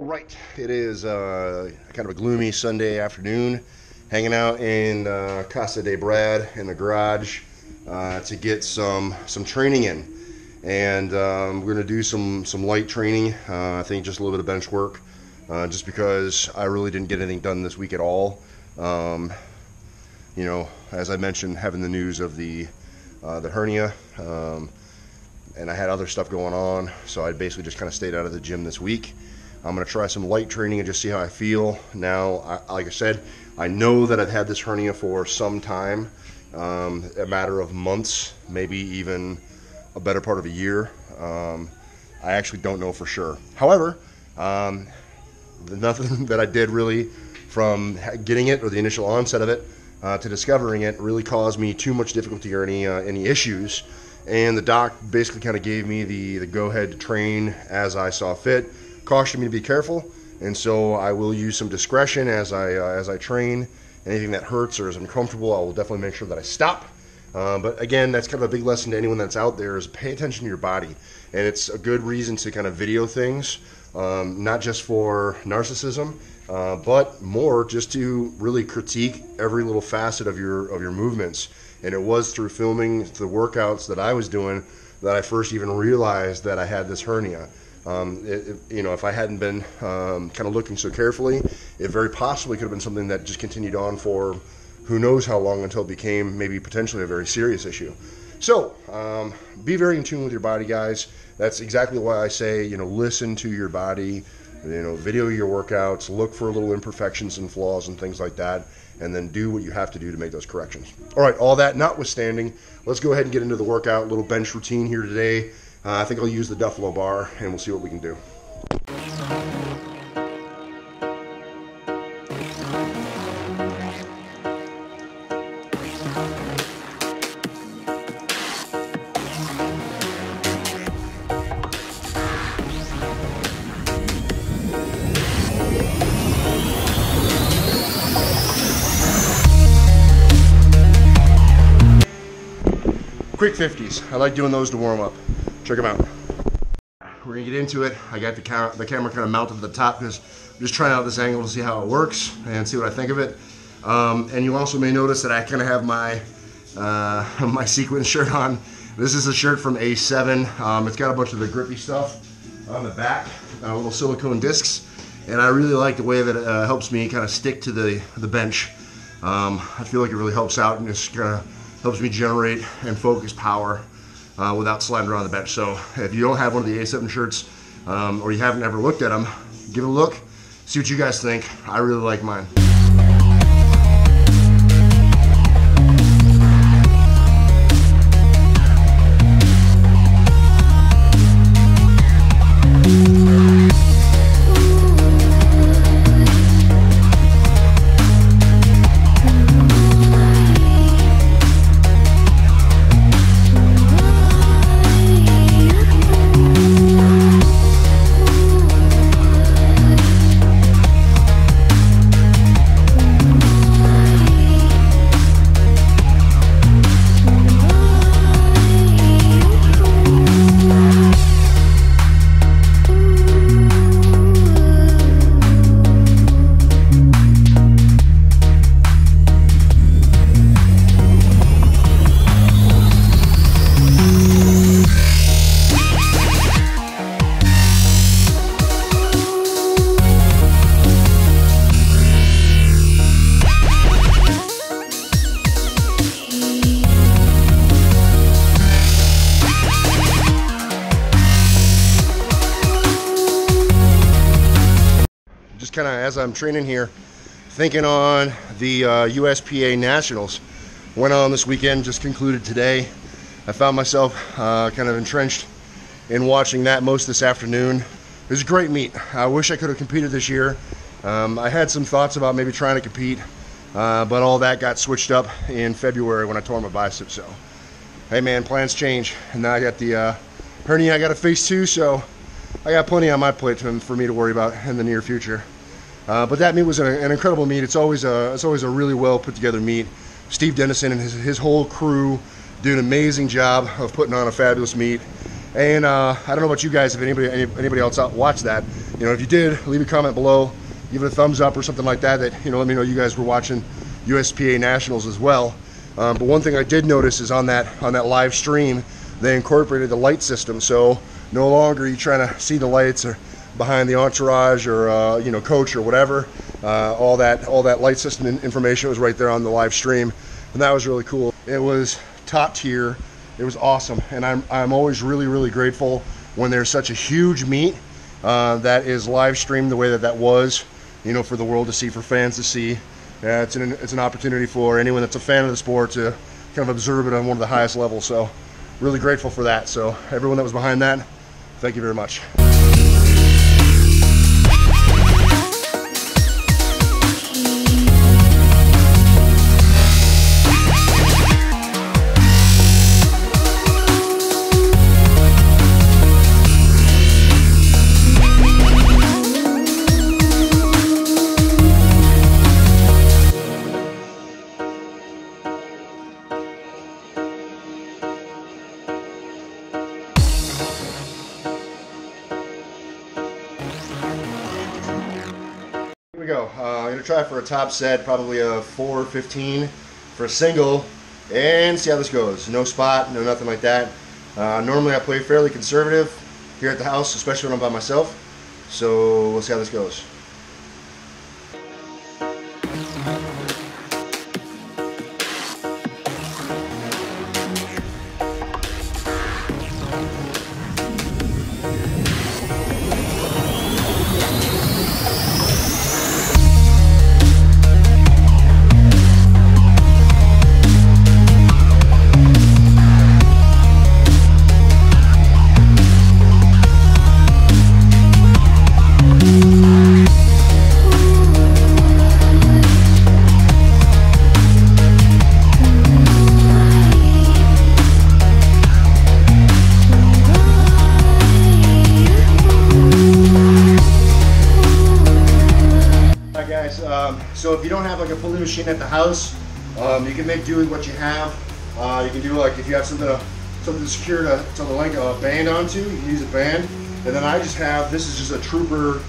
Right, it is kind of a gloomy Sunday afternoon, hanging out in Casa de Brad in the garage to get some training in, and we're gonna do some light training. I think just a little bit of bench work, just because I really didn't get anything done this week at all. You know, as I mentioned, having the news of the hernia, and I had other stuff going on, so I basically just kind of stayed out of the gym this week. I'm going to try some light training and just see how I feel. Now, like I said, I know that I've had this hernia for some time, a matter of months, maybe even a better part of a year. I actually don't know for sure. However, nothing that I did really from getting it or the initial onset of it to discovering it really caused me too much difficulty or any issues. And the doc basically kind of gave me the go-ahead to train as I saw fit. Cautioned me to be careful, and so I will use some discretion as I train. Anything that hurts or is uncomfortable, I will definitely make sure that I stop. But again, that's kind of a big lesson to anyone that's out there, is pay attention to your body. And it's a good reason to kind of video things, not just for narcissism, but more just to really critique every little facet of your movements. And it was through filming the workouts that I was doing that I first even realized that I had this hernia. You know, if I hadn't been kind of looking so carefully, it very possibly could have been something that just continued on for who knows how long, until it became maybe potentially a very serious issue. So be very in tune with your body, guys. That's exactly why I say, you know, listen to your body, you know, video your workouts, look for little imperfections and flaws and things like that, and then do what you have to do to make those corrections. All right, all that notwithstanding, let's go ahead and get into the workout. Little bench routine here today. I think I'll use the Duffalo bar, and we'll see what we can do. Quick 50s. I like doing those to warm up. Check them out. We're gonna get into it. I got the camera kind of mounted to the top because I'm just trying out this angle to see how it works and see what I think of it. And you also may notice that I kind of have my my sequin shirt on. This is a shirt from A7. It's got a bunch of the grippy stuff on the back, little silicone discs, and I really like the way that it helps me kind of stick to the bench. I feel like it really helps out and just kind of helps me generate and focus power without sliding around the bench. So if you don't have one of the A7 shirts, or you haven't ever looked at them, give it a look, see what you guys think. I really like mine. Just kind of as I'm training here, thinking on the USPA Nationals. Went on this weekend, just concluded today. I found myself kind of entrenched in watching that most this afternoon. It was a great meet. I wish I could have competed this year. I had some thoughts about maybe trying to compete, but all that got switched up in February when I tore my bicep. So, hey man, plans change. And now I got the hernia I got to face too, so I got plenty on my plate for me to worry about in the near future. But that meet was an incredible meet. It's always a really well put together meet. Steve Dennison and his whole crew do an amazing job of putting on a fabulous meet. And I don't know about you guys, if anybody else watched that. if you did, leave a comment below, give it a thumbs up or something like that. Let me know you guys were watching USPA Nationals as well. But one thing I did notice is on that live stream, they incorporated the light system. So no longer are you trying to see the lights or behind the entourage or coach or whatever. All that light system information was right there on the live stream, and that was really cool. It was top tier. It was awesome, and I'm always really grateful when there's such a huge meet that is live streamed the way that was, for the world to see, for fans to see. It's an opportunity for anyone that's a fan of the sport to kind of observe it on one of the highest levels. So really grateful for that. So everyone that was behind that, thank you very much. Here we go. I'm going to try for a top set, probably a 415 for a single, and see how this goes. No spot, no nothing like that. Normally I play fairly conservative here at the house, especially when I'm by myself. So we'll see how this goes. So if you don't have like a pulley machine at the house, you can make do with what you have. You can do like if you have something secure to link a band onto, you can use a band. And then I just have, this is just a Trooper,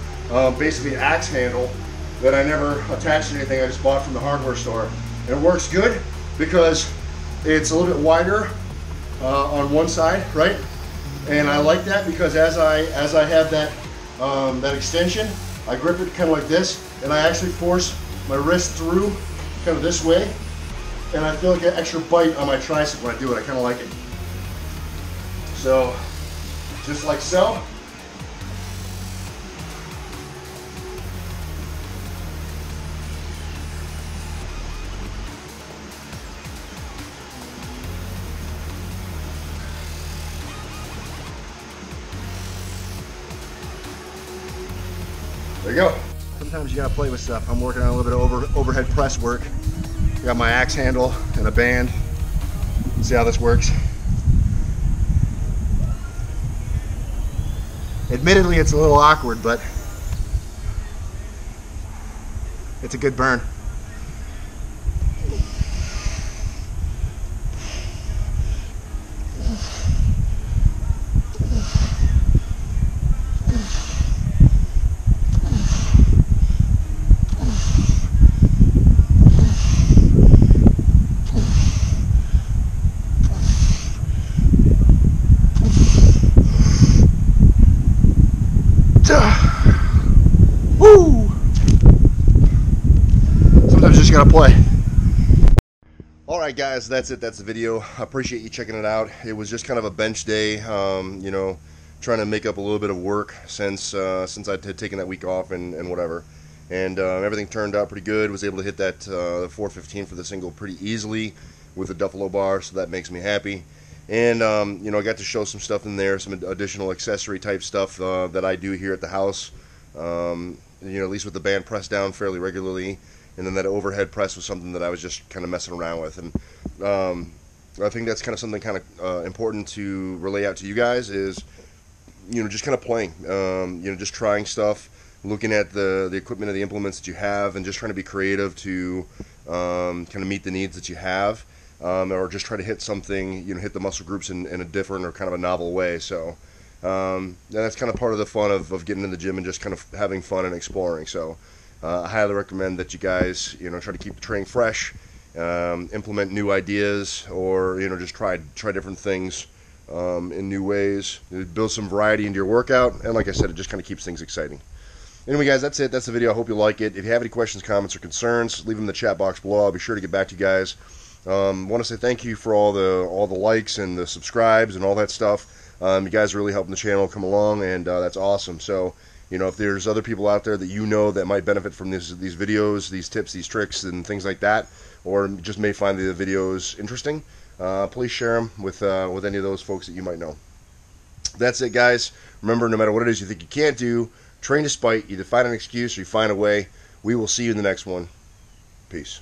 basically axe handle that I never attached to anything. I just bought from the hardware store. And it works good because it's a little bit wider on one side, right? And I like that because as I have that extension, I grip it kind of like this, and I actually force my wrist through kind of this way, and I feel like an extra bite on my tricep when I do it. I kind of like it. So, just like so. There you go. Sometimes you gotta play with stuff. I'm working on a little bit of overhead press work. I got my axe handle and a band. Let's see how this works. Admittedly, it's a little awkward, but it's a good burn. Woo! Sometimes you just gotta play. Alright guys, that's it. That's the video. I appreciate you checking it out. It was just kind of a bench day, trying to make up a little bit of work since I had taken that week off and whatever. And everything turned out pretty good. Was able to hit that 415 for the single pretty easily with the Duffalo bar, so that makes me happy. And I got to show some stuff in there, some additional accessory type stuff that I do here at the house. At least with the band pressed down fairly regularly, and then that overhead press was something that I was just kind of messing around with. And I think that's kind of something kind of important to relay out to you guys is, just kind of playing, just trying stuff, looking at the equipment and the implements that you have, and just trying to be creative to kind of meet the needs that you have. Or just try to hit something, hit the muscle groups in a different or kind of a novel way. So That's kind of part of the fun of getting in the gym and just kind of having fun and exploring. So I highly recommend that you guys, try to keep the training fresh, implement new ideas, or just try different things in new ways. Build some variety into your workout, and like I said, it just kind of keeps things exciting. Anyway, guys, that's it. That's the video. I hope you like it. If you have any questions, comments, or concerns, leave them in the chat box below. I'll be sure to get back to you guys. Want to say thank you for all the likes and the subscribes and all that stuff. You guys are really helping the channel come along, and that's awesome. So, if there's other people out there that that might benefit from these videos, these tips, these tricks, and things like that, or just may find the videos interesting, please share them with any of those folks that you might know. That's it, guys. Remember, no matter what it is you think you can't do, train despite. Either find an excuse or you find a way. We will see you in the next one. Peace.